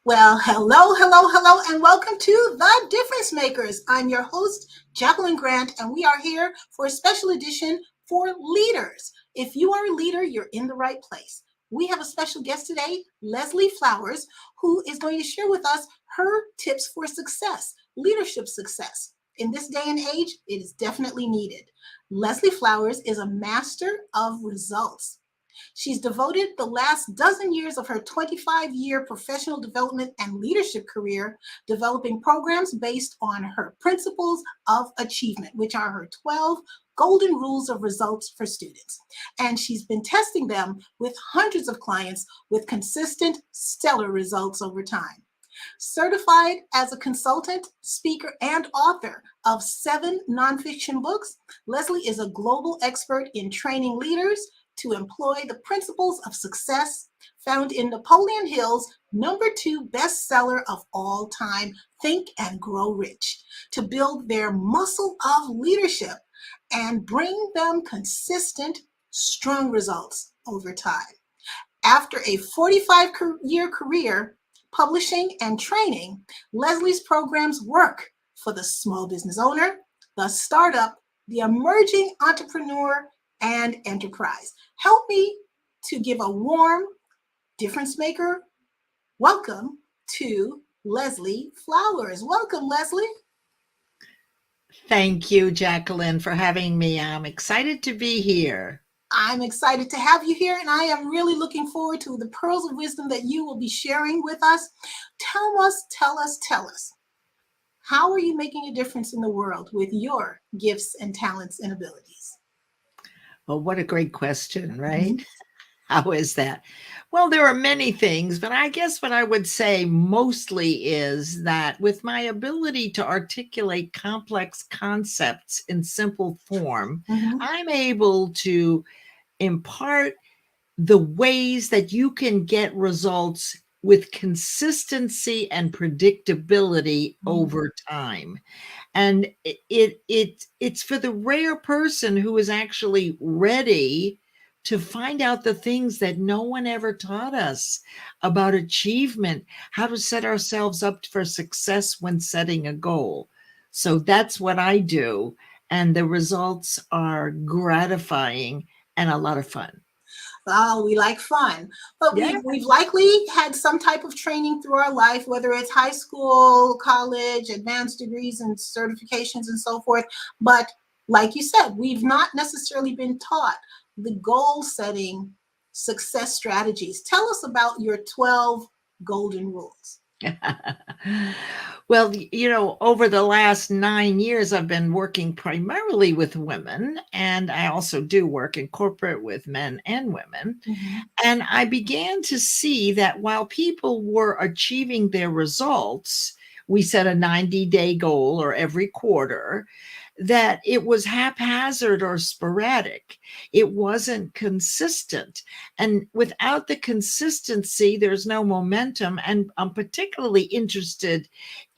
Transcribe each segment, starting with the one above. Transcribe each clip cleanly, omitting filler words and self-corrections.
Well, hello, hello, hello, and welcome to The Difference Makers. I'm your host, Jacqueline Grant, and we are here for a special edition for leaders. If you are a leader, you're in the right place. We have a special guest today, Leslie Flowers, who is going to share with us her tips for success, leadership success. In this day and age, it is definitely needed. Leslie Flowers is a master of results. She's devoted the last dozen years of her 25-year professional development and leadership career developing programs based on her principles of achievement, which are her 12 golden rules of results for students. And she's been testing them with hundreds of clients with consistent, stellar results over time. Certified as a consultant, speaker, and author of 7 nonfiction books, Leslie is a global expert in training leaders to employ the principles of success found in Napoleon Hill's #2 bestseller of all time, Think and Grow Rich, to build their muscle of leadership and bring them consistent, strong results over time. After a 45-year career publishing and training, Leslie's programs work for the small business owner, the startup, the emerging entrepreneur, and enterprise. Help me to give a warm difference maker welcome to Leslie Flowers. Welcome, Leslie. Thank you, Jacqueline, for having me. I'm excited to be here. I'm excited to have you here, and I am really looking forward to the pearls of wisdom that you will be sharing with us. Tell us, how are you making a difference in the world with your gifts and talents and abilities? Well, what a great question, right? Mhm. How is that? Well, there are many things, but I guess what I would say mostly is that with my ability to articulate complex concepts in simple form, Mhm. I'm able to impart the ways that you can get results with consistency and predictability Mhm. over time. And it's for the rare person who is actually ready to find out the things that no one ever taught us about achievement, how to set ourselves up for success when setting a goal. So that's what I do, and the results are gratifying and a lot of fun. Oh, we like fun, but Yeah. we've likely had some type of training through our life, whether it's high school, college, advanced degrees and certifications and so forth. But like you said, we've not necessarily been taught the goal setting success strategies. Tell us about your 12 golden rules. Well, over the last 9 years, I've been working primarily with women, and I also do work in corporate with men and women. Mhm. And I began to see that while people were achieving their results, we set a 90-day goal or every quarter, that it was haphazard or sporadic. It wasn't consistent. And without the consistency, there's no momentum. And I'm particularly interested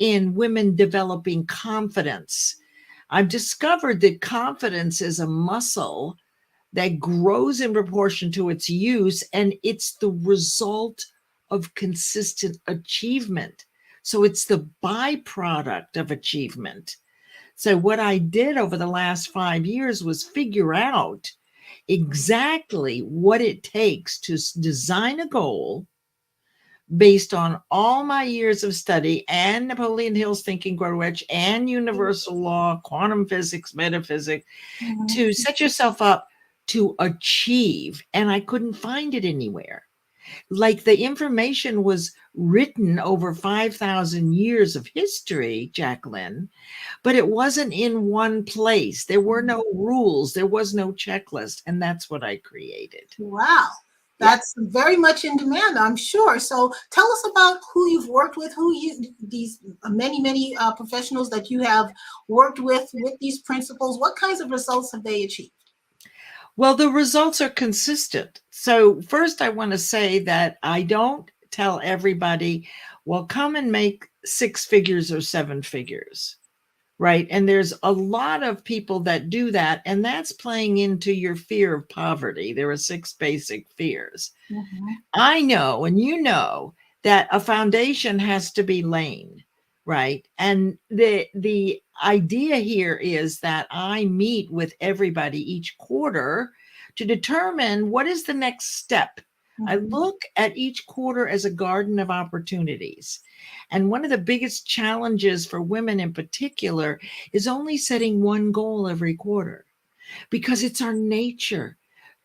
in women developing confidence. I've discovered that confidence is a muscle that grows in proportion to its use, and it's the result of consistent achievement. So it's the byproduct of achievement. So, what I did over the last 5 years was figure out exactly what it takes to design a goal based on all my years of study and Napoleon Hill's Think and Grow Rich and universal law, quantum physics, metaphysics, Mhm. to set yourself up to achieve. And I couldn't find it anywhere. Like the information was written over 5,000 years of history, Jacqueline, but it wasn't in one place. There were no rules, there was no checklist. And that's what I created. Wow. Yeah. That's very much in demand, I'm sure. So tell us about who you've worked with, these many professionals that you have worked with these principles. What kinds of results have they achieved? Well, the results are consistent. So, first, I want to say that I don't tell everybody, well, come and make 6 figures or 7 figures. Right. And there's a lot of people that do that. And that's playing into your fear of poverty. There are 6 basic fears. Mhm. I know, and you know, that a foundation has to be laid, right? And the idea here is that I meet with everybody each quarter to determine what is the next step. I Mhm. look at each quarter as a garden of opportunities. And one of the biggest challenges for women in particular is only setting one goal every quarter, because it's our nature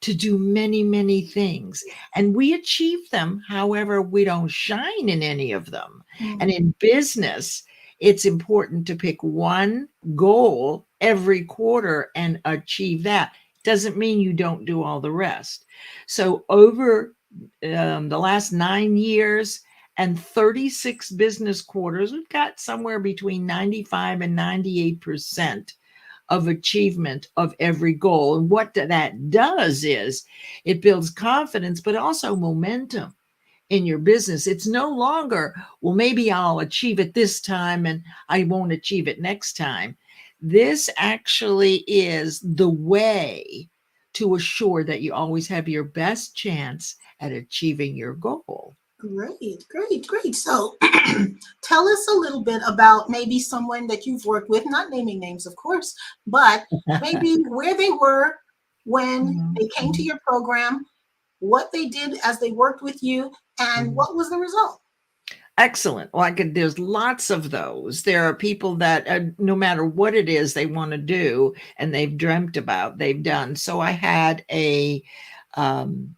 to do many, many things. And we achieve them. However, we don't shine in any of them. And Mhm. in business, it's important to pick one goal every quarter and achieve that. Doesn't mean you don't do all the rest. So, over the last 9 years and 36 business quarters, we've got somewhere between 95 and 98% of achievement of every goal. And what that does is it builds confidence, but also momentum in your business. It's no longer, well, maybe I'll achieve it this time and I won't achieve it next time. This actually is the way to assure that you always have your best chance at achieving your goal. Great, great, great. So tell us a little bit about maybe someone that you've worked with, not naming names, of course, but maybe where they were when Mhm, they came to mhm, your program, what they did as they worked with you, and mhm. what was the result? Excellent. Well, there's lots of those. There are people that, no matter what it is they want to do and they've dreamt about, they've done. So I had um,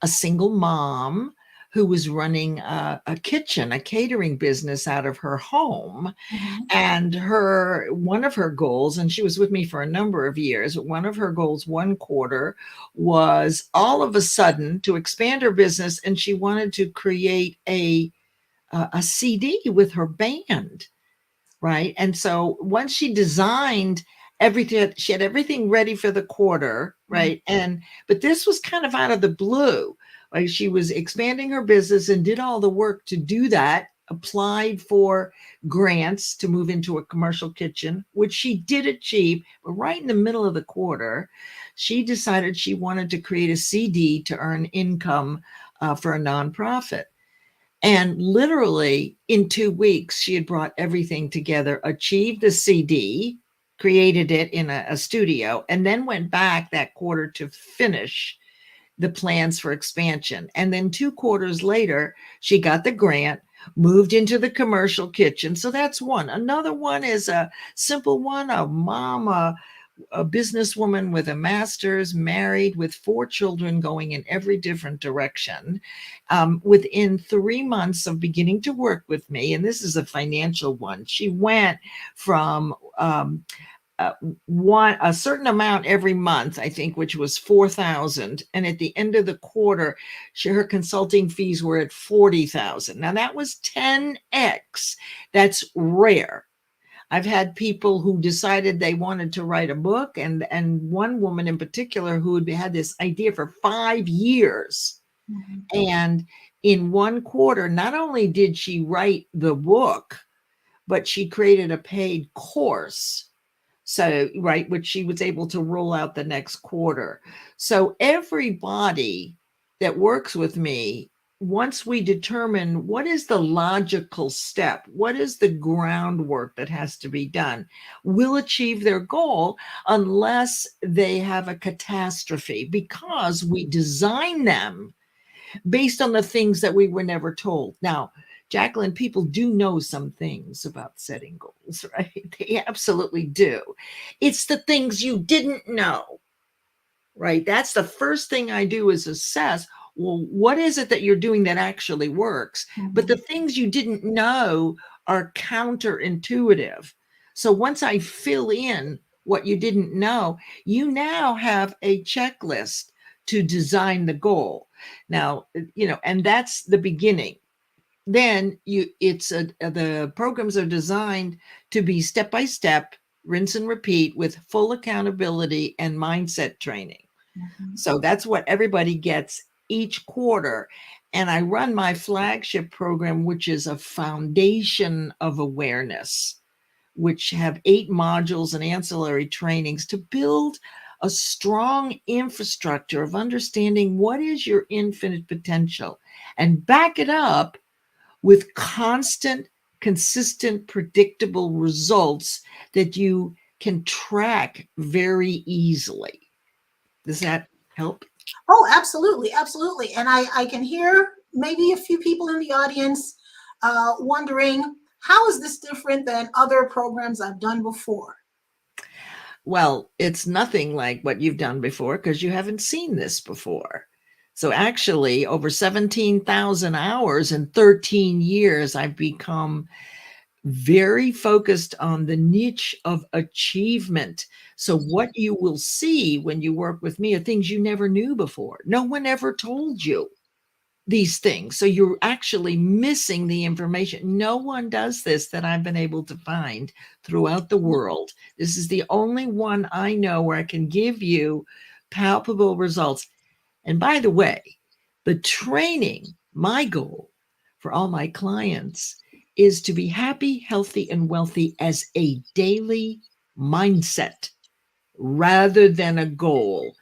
a single mom who was running a kitchen, a catering business out of her home. Mhm. And one of her goals, and she was with me for a number of years, one of her goals one quarter was all of a sudden to expand her business, and she wanted to create a CD with her band, right? And so once she designed everything, she had everything ready for the quarter, Mhm. right? But this was kind of out of the blue. Like, she was expanding her business and did all the work to do that, applied for grants to move into a commercial kitchen, which she did achieve. But right in the middle of the quarter, she decided she wanted to create a CD to earn income for a nonprofit. And literally in 2 weeks, she had brought everything together, achieved the CD, created it in a studio, and then went back that quarter to finish the plans for expansion. And then 2 quarters later, she got the grant, moved into the commercial kitchen. So that's one. Another one is a simple one, a mom, a businesswoman with a master's, married with 4 children going in every different direction. Within 3 months of beginning to work with me, and this is a financial one, she went from uh, one a certain amount every month, I think, which was 4,000, and at the end of the quarter, her consulting fees were at 40,000. Now that was 10x. That's rare. I've had people who decided they wanted to write a book, and one woman in particular who had this idea for 5 years. Mhm. And in one quarter, not only did she write the book, but she created a paid course. So, right, which she was able to roll out the next quarter. So, everybody that works with me, once we determine what is the logical step, what is the groundwork that has to be done, will achieve their goal unless they have a catastrophe, because we design them based on the things that we were never told. Now, Jacqueline, people do know some things about setting goals, right? They absolutely do. It's the things you didn't know, right? That's the first thing I do is assess, well, what is it that you're doing that actually works? But the Mhm. things you didn't know are counterintuitive. So once I fill in what you didn't know, you now have a checklist to design the goal. Now, and that's the beginning. Then the programs are designed to be step by step, rinse and repeat, with full accountability and mindset training. Mhm. So that's what everybody gets each quarter. And I run my flagship program, which is a foundation of awareness, which have 8 modules and ancillary trainings to build a strong infrastructure of understanding what is your infinite potential, and back it up with constant, consistent, predictable results that you can track very easily. Does that help? Oh, absolutely, absolutely. And I can hear maybe a few people in the audience wondering, how is this different than other programs I've done before? Well, it's nothing like what you've done before because you haven't seen this before. So actually, over 17,000 hours in 13 years, I've become very focused on the niche of achievement. So what you will see when you work with me are things you never knew before. No one ever told you these things. So you're actually missing the information. No one does this that I've been able to find throughout the world. This is the only one I know where I can give you palpable results. And by the way, the training, my goal for all my clients is to be happy, healthy, and wealthy as a daily mindset rather than a goal.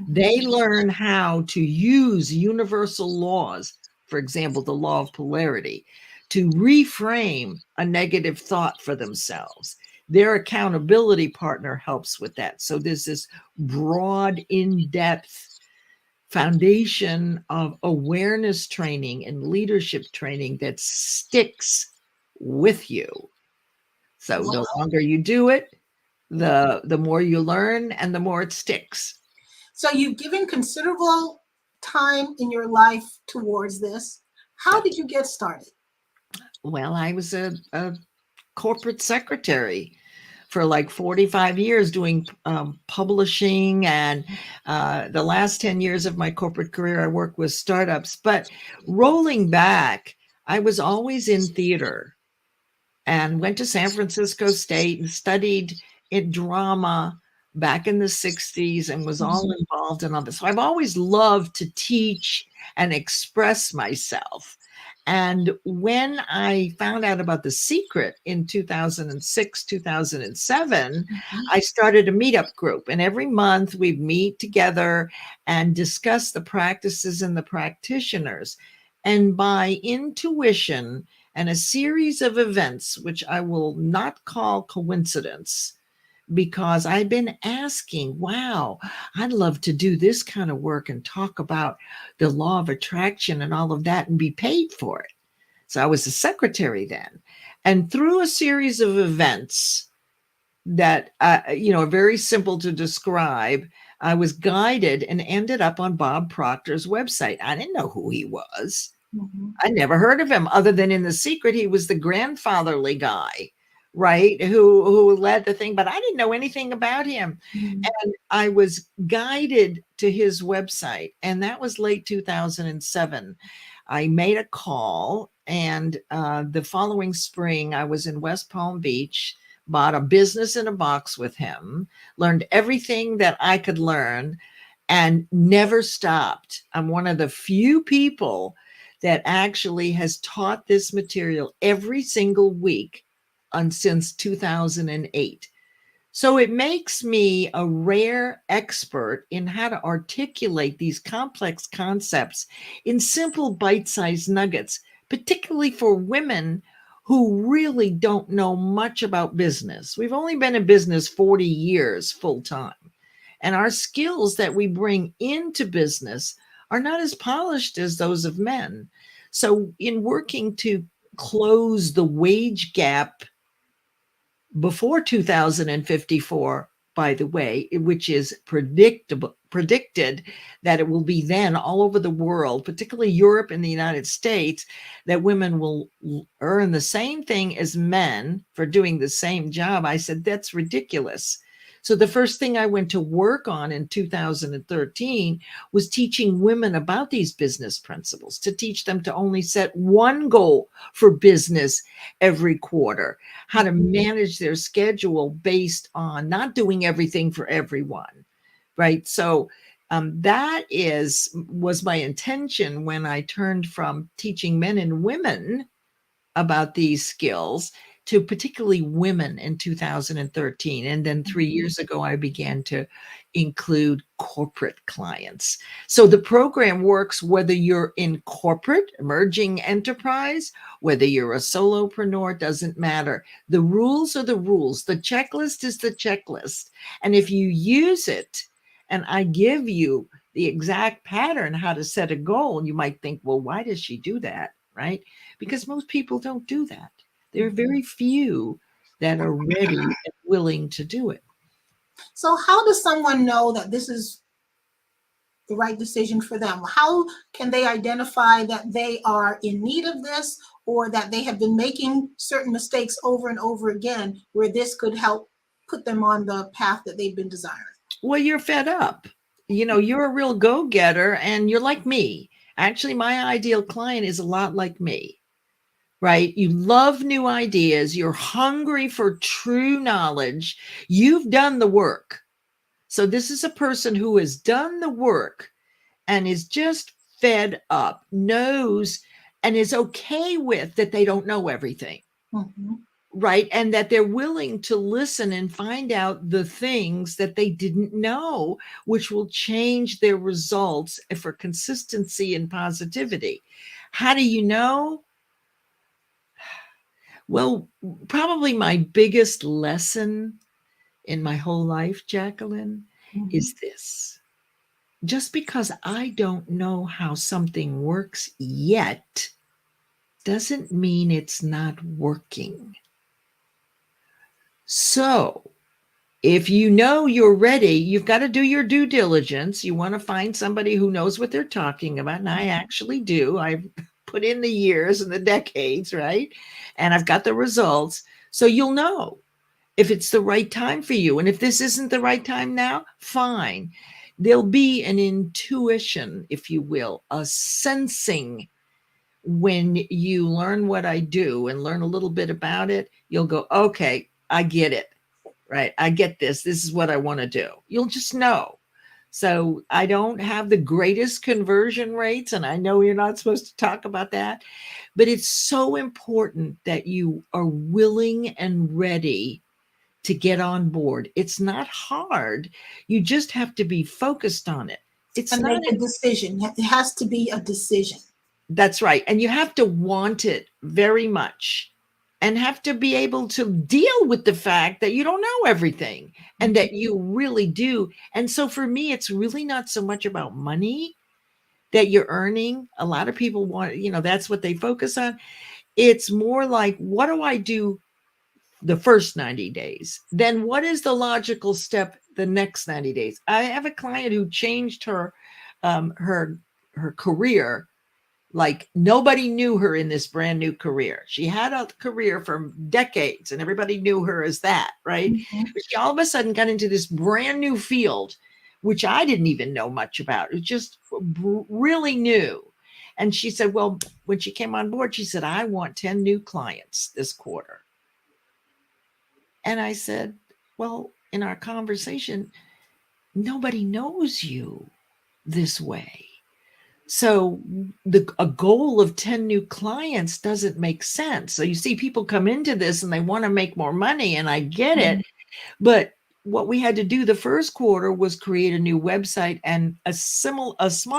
They learn how to use universal laws, for example, the law of polarity, to reframe a negative thought for themselves. Their accountability partner helps with that. So there's this broad, in depth foundation of awareness training and leadership training that sticks with you. So the longer you do it, the more you learn and the more it sticks. So you've given considerable time in your life towards this. How did you get started? Well, I was a corporate secretary for like 45 years doing publishing. And the last 10 years of my corporate career, I worked with startups. But rolling back, I was always in theater and went to San Francisco State and studied in drama back in the 60s and was all involved in all this. So I've always loved to teach and express myself. And when I found out about The Secret in 2006, 2007, I started a meetup group. And every month we'd meet together and discuss the practices and the practitioners. And by intuition, and a series of events, which I will not call coincidence, because I've been asking, wow, I'd love to do this kind of work and talk about the law of attraction and all of that and be paid for it. So I was a secretary then. And through a series of events that, are very simple to describe, I was guided and ended up on Bob Proctor's website. I didn't know who he was. I never heard of him other than in The Secret. He was the grandfatherly guy, right? Who led the thing, but I didn't know anything about him. And I was guided to his website, and that was late 2007. I made a call, and the following spring, I was in West Palm Beach, bought a business in a box with him, learned everything that I could learn, and never stopped. I'm one of the few people that actually has taught this material every single week since 2008. So it makes me a rare expert in how to articulate these complex concepts in simple bite-sized nuggets, particularly for women who really don't know much about business. We've only been in business 40 years full time. And our skills that we bring into business are not as polished as those of men. So, in working to close the wage gap before 2054, by the way, which is predicted that it will be then all over the world, particularly Europe and the United States, that women will earn the same thing as men for doing the same job. I said, that's ridiculous. So the first thing I went to work on in 2013 was teaching women about these business principles, to teach them to only set one goal for business every quarter, how to manage their schedule based on not doing everything for everyone, right? So that was my intention when I turned from teaching men and women about these skills to particularly women in 2013. And then 3 years ago, I began to include corporate clients. So the program works whether you're in corporate, emerging enterprise, whether you're a solopreneur, doesn't matter. The rules are the rules. The checklist is the checklist. And if you use it, and I give you the exact pattern how to set a goal, you might think, well, why does she do that? Right? Because most people don't do that. There are very few that are ready and willing to do it. So how does someone know that this is the right decision for them? How can they identify that they are in need of this, or that they have been making certain mistakes over and over again where this could help put them on the path that they've been desiring? Well, you're fed up. You're a real go-getter and you're like me. Actually, my ideal client is a lot like me, right? You love new ideas. You're hungry for true knowledge. You've done the work. So this is a person who has done the work and is just fed up, knows, and is okay with that they don't know everything. Mm-hmm. Right. And that they're willing to listen and find out the things that they didn't know, which will change their results for consistency and positivity. How do you know? Well, probably my biggest lesson in my whole life, Jacqueline, is this. Just because I don't know how something works yet doesn't mean it's not working. So, if you know you're ready, you've got to do your due diligence. You want to find somebody who knows what they're talking about. And I actually do. I've put in the years and the decades, right? And I've got the results. So you'll know if it's the right time for you. And if this isn't the right time now, fine. There'll be an intuition, if you will, a sensing. When you learn what I do and learn a little bit about it, you'll go, okay, I get it. Right. I get this. This is what I want to do. You'll just know. So I don't have the greatest conversion rates, and I know you're not supposed to talk about that, but it's so important that you are willing and ready to get on board. It's not hard. You just have to be focused on it. It's And not. make a decision. It has to be a decision. That's right. And you have to want it very much and have to be able to deal with the fact that you don't know everything and that you really do. And so for me, it's really not so much about money that you're earning. A lot of people want, that's what they focus on. It's more like, what do I do the first 90 days? Then what is the logical step the next 90 days? I have a client who changed her career. Like nobody knew her in this brand new career. She had a career for decades and everybody knew her as that, right? Mm-hmm. But she all of a sudden got into this brand new field, which I didn't even know much about. It was just really new. And she said, well, when she came on board, she said, I want 10 new clients this quarter. And I said, well, in our conversation, nobody knows you this way. So a goal of 10 new clients doesn't make sense. So you see people come into this and they want to make more money, and I get it. But what we had to do the first quarter was create a new website and a small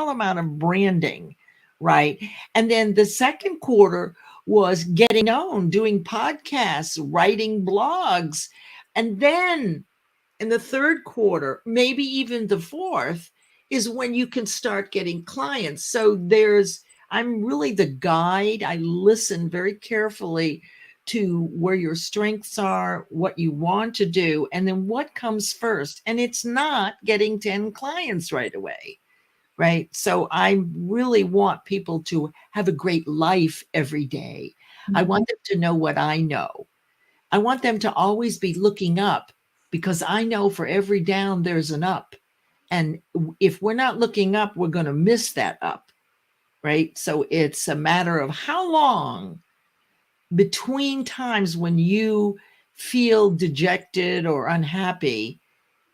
amount of branding, right? And then the second quarter was getting known, doing podcasts, writing blogs. And then in the third quarter, maybe even the fourth, is when you can start getting clients. So I'm really the guide. I listen very carefully to where your strengths are, what you want to do, and then what comes first. And it's not getting 10 clients right away, right? So I really want people to have a great life every day. Mm-hmm. I want them to know what I know. I want them to always be looking up, because I know for every down, there's an up. And if we're not looking up, we're going to miss that up, right? So it's a matter of how long between times when you feel dejected or unhappy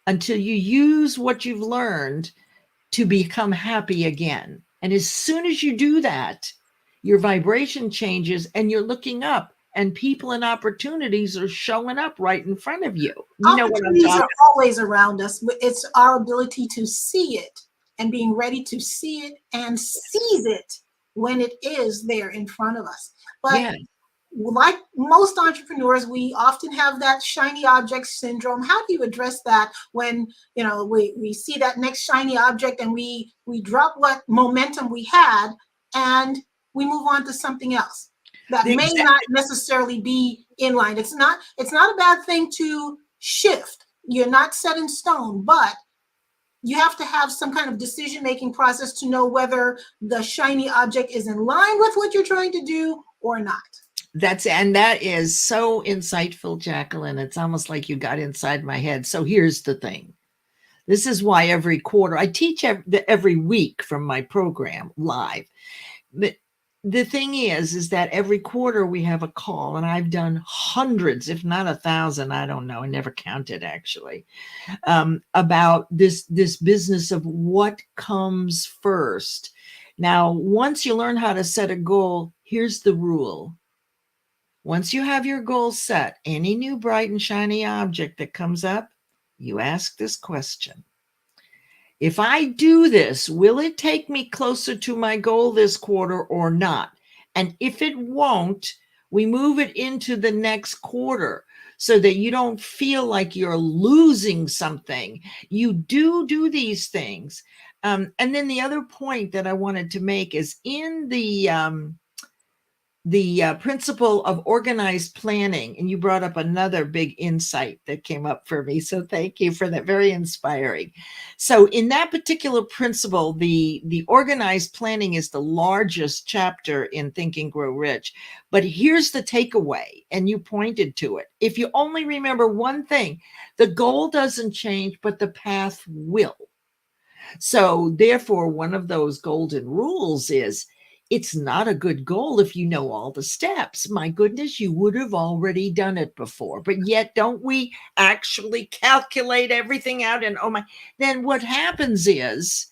until you use what you've learned to become happy again. And as soon as you do that, your vibration changes and you're looking up and people and opportunities are showing up right in front of you. You know what I'm Opportunities talking are always around us. It's our ability to see it and being ready to see it and seize it when it is there in front of us. But Yeah. like most entrepreneurs, we often have that shiny object syndrome. How do you address that when we see that next shiny object and we drop what momentum we had and we move on to something else that The may not necessarily be in line? It's not a bad thing to shift. You're not set in stone, but you have to have some kind of decision making process to know whether the shiny object is in line with what you're trying to do or not. that is so insightful, Jacqueline. It's almost like you got inside my head. So here's the thing. This is why every quarter I teach every week from my program live. But the thing is that every quarter we have a call, and I've done hundreds, if not 1,000, I don't know, I never counted actually, about this business of what comes first. Now, once you learn how to set a goal, here's the rule. Once you have your goal set, any new bright and shiny object that comes up, you ask this question. If I do this, will it take me closer to my goal this quarter or not? And if it won't, we move it into the next quarter so that you don't feel like you're losing something. You do these things. And then the other point that I wanted to make is in the principle of organized planning, and you brought up another big insight that came up for me, so thank you for that. Very inspiring. So in that particular principle, the organized planning is the largest chapter in Think and Grow Rich. But here's the takeaway, and you pointed to it. If you only remember one thing, the goal doesn't change, but the path will. So therefore, one of those golden rules is it's not a good goal if you know all the steps. My goodness, you would have already done it before. But yet, don't we actually calculate everything out? And oh my, then what happens is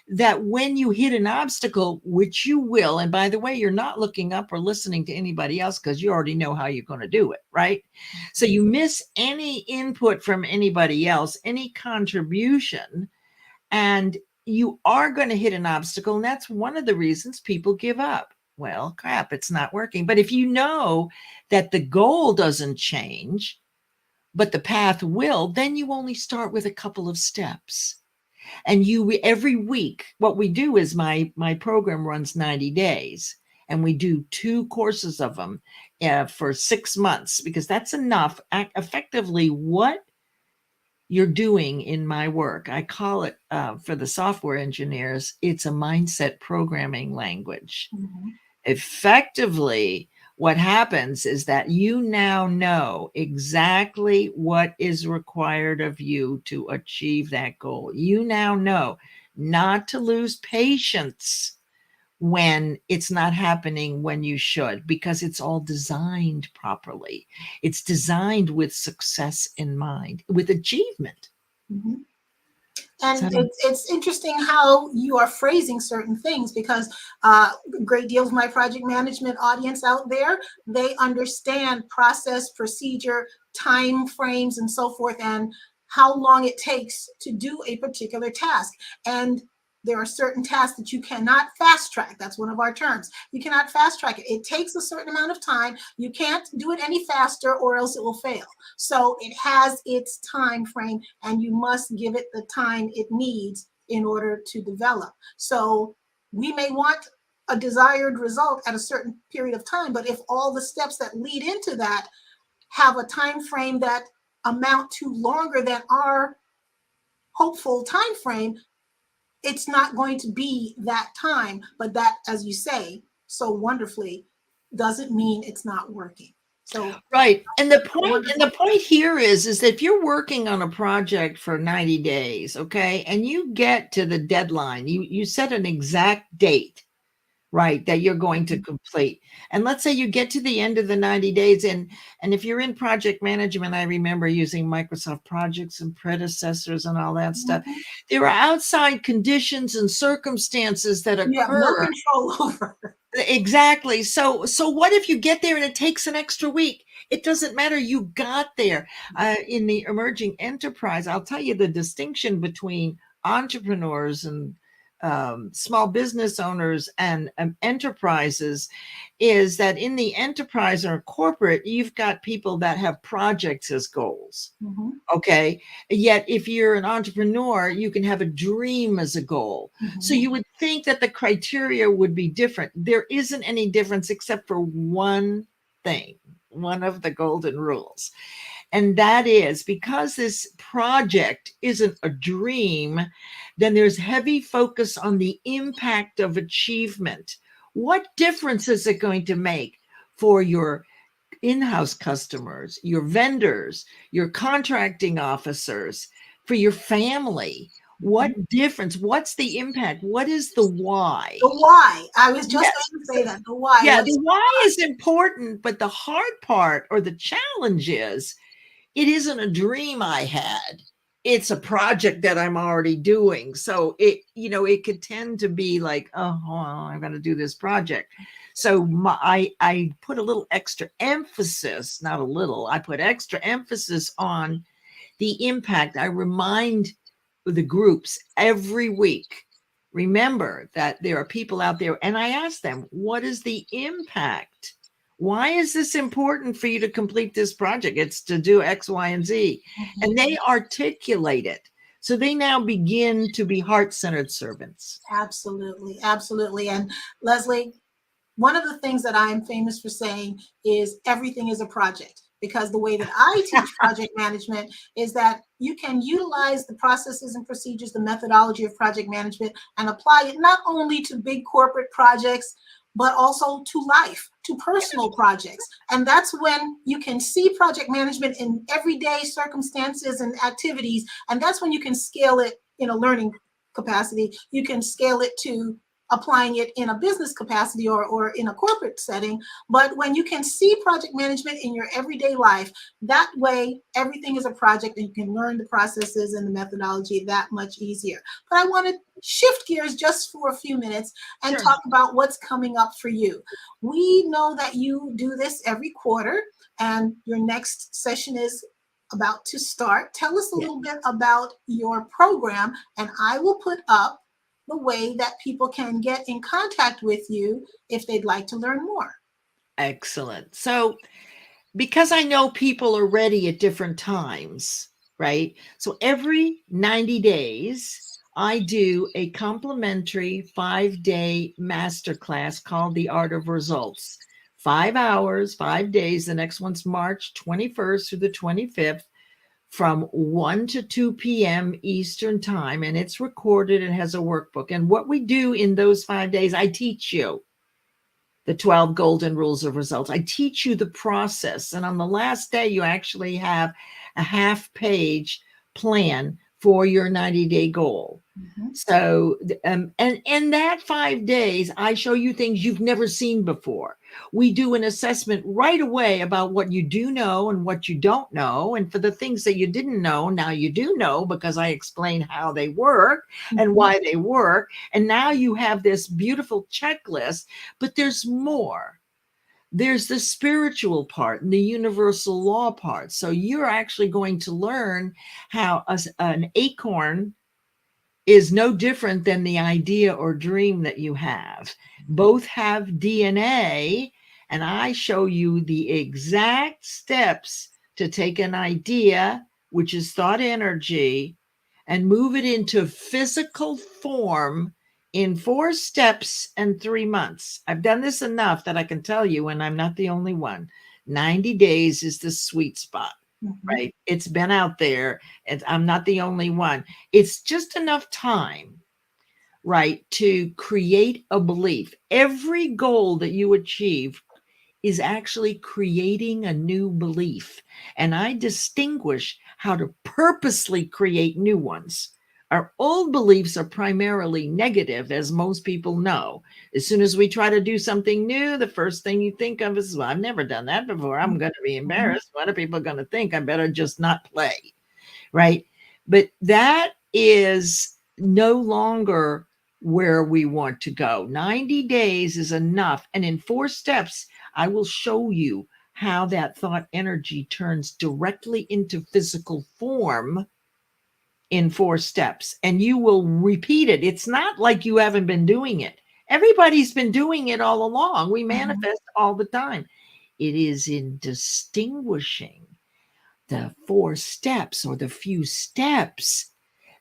that when you hit an obstacle, which you will, and by the way, you're not looking up or listening to anybody else because you already know how you're going to do it, right? So you miss any input from anybody else, any contribution, and you are going to hit an obstacle. And that's one of the reasons people give up. Well, crap, it's not working. But if you know that the goal doesn't change, but the path will, then you only start with a couple of steps. And every week, what we do is my program runs 90 days. And we do 2 courses of them for 6 months, because that's enough. Effectively, what you're doing in my work, I call it, for the software engineers, it's a mindset programming language. Mhm. Effectively, what happens is that you now know exactly what is required of you to achieve that goal. You now know not to lose patience when it's not happening when you should, because it's all designed properly. It's designed with success in mind, with achievement. Mhm. And So, it's interesting how you are phrasing certain things, because a great deal of my project management audience out there, they understand process, procedure, time frames, and so forth, and how long it takes to do a particular task. And there are certain tasks that you cannot fast track. That's one of our terms. You cannot fast track it. It takes a certain amount of time. You can't do it any faster or else it will fail. So it has its time frame, and you must give it the time it needs in order to develop. So we may want a desired result at a certain period of time, but if all the steps that lead into that have a time frame that amount to longer than our hopeful time frame, it's not going to be that time. But that, as you say so wonderfully, doesn't mean it's not working. So right. And the wonderful. point here is that if you're working on a project for 90 days, okay, and you get to the deadline, you set an exact date, right, that you're going to complete. And let's say you get to the end of the 90 days, and if you're in project management, I remember using Microsoft projects and predecessors and all that stuff. Mhm. There are outside conditions and circumstances that You have no occur control over. Exactly. So what if you get there and it takes an extra week? It doesn't matter. You got there. In the emerging enterprise, I'll tell you the distinction between entrepreneurs and small business owners and enterprises is that in the enterprise or corporate, you've got people that have projects as goals. Mm-hmm. Okay. Yet if you're an entrepreneur, you can have a dream as a goal. So Mm-hmm. you would think that the criteria would be different. There isn't any difference except for one thing, one of the golden rules. And that is because this project isn't a dream, then there's heavy focus on the impact of achievement. What difference is it going to make for your in-house customers, your vendors, your contracting officers, for your family? What difference? What's the impact? What is the why? The why. I was just Yes. going to say that. The why. Yeah, What's the why is important, but the hard part or the challenge is it isn't a dream I had. It's a project that I'm already doing. So it could tend to be like, oh, well, I'm going to do this project. So I put a little extra emphasis, not a little, I put extra emphasis on the impact. I remind the groups every week, remember that there are people out there, and I ask them, what is the impact? Why is this important for you to complete this project? It's to do X, Y, and Z. And they articulate it. So they now begin to be heart-centered servants. Absolutely, absolutely. And Leslie, one of the things that I'm famous for saying is everything is a project, because the way that I teach project management is that you can utilize the processes and procedures, the methodology of project management, and apply it not only to big corporate projects, but also to life, to personal projects. And that's when you can see project management in everyday circumstances and activities. And that's when you can scale it in a learning capacity. You can scale it to applying it in a business capacity or in a corporate setting. But when you can see project management in your everyday life, that way everything is a project and you can learn the processes and the methodology that much easier. But I want to shift gears just for a few minutes and Sure. talk about what's coming up for you. We know that you do this every quarter and your next session is about to start. Tell us a Yeah. little bit about your program, and I will put up the way that people can get in contact with you if they'd like to learn more. Excellent. So because I know people are ready at different times, right? So every 90 days, I do a complimentary 5-day masterclass called The Art of Results. 5 hours, 5 days. The next one's March 21st through the 25th from 1 to 2 p.m. Eastern time. And it's recorded and has a workbook. And what we do in those 5 days, I teach you the 12 golden rules of results. I teach you the process. And on the last day, you actually have a half-page plan for your 90-day goal. Mm-hmm. So, and that 5 days, I show you things you've never seen before. We do an assessment right away about what you do know and what you don't know. And for the things that you didn't know, now you do know because I explain how they work and why they work. And now you have this beautiful checklist, but there's more. There's the spiritual part and the universal law part. So you're actually going to learn how an acorn is no different than the idea or dream that you have. Both have DNA, and I show you the exact steps to take an idea, which is thought energy, and move it into physical form in 4 steps and 3 months. I've done this enough that I can tell you, and I'm not the only one. 90 days is the sweet spot. Mm-hmm. Right? It's been out there, and I'm not the only one. It's just enough time, right, to create a belief. Every goal that you achieve is actually creating a new belief. And I distinguish how to purposely create new ones. Our old beliefs are primarily negative, as most people know. As soon as we try to do something new, the first thing you think of is, well, I've never done that before. I'm going to be embarrassed. What are people going to think? I better just not play, right? But that is no longer where we want to go. 90 days is enough. And in 4 steps, I will show you how that thought energy turns directly into physical form in 4 steps. And you will repeat it. It's not like you haven't been doing it. Everybody's been doing it all along. We manifest all the time. It is in distinguishing the 4 steps or the few steps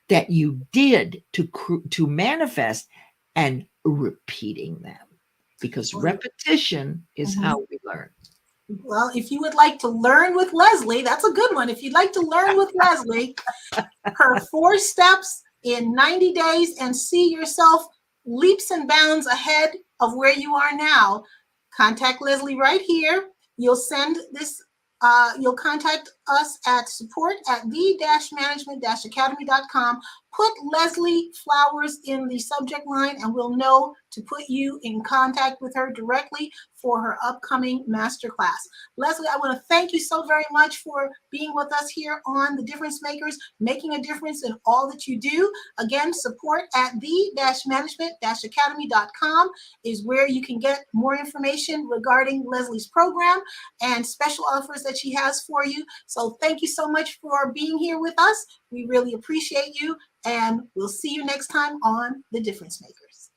that you did to manifest and repeating them, because repetition is how we learn. Well, if you would like to learn with Leslie, that's a good one. If you'd like to learn with Leslie, her 4 steps in 90 days and see yourself leaps and bounds ahead of where you are now, contact Leslie right here. You'll send this, you'll contact us at support@the-management-academy.com. Put Leslie Flowers in the subject line and we'll know to put you in contact with her directly for her upcoming masterclass. Leslie, I want to thank you so very much for being with us here on The Difference Makers, making a difference in all that you do. Again, support@the-management-academy.com is where you can get more information regarding Leslie's program and special offers that she has for you. So thank you so much for being here with us. We really appreciate you, and we'll see you next time on The Difference Makers.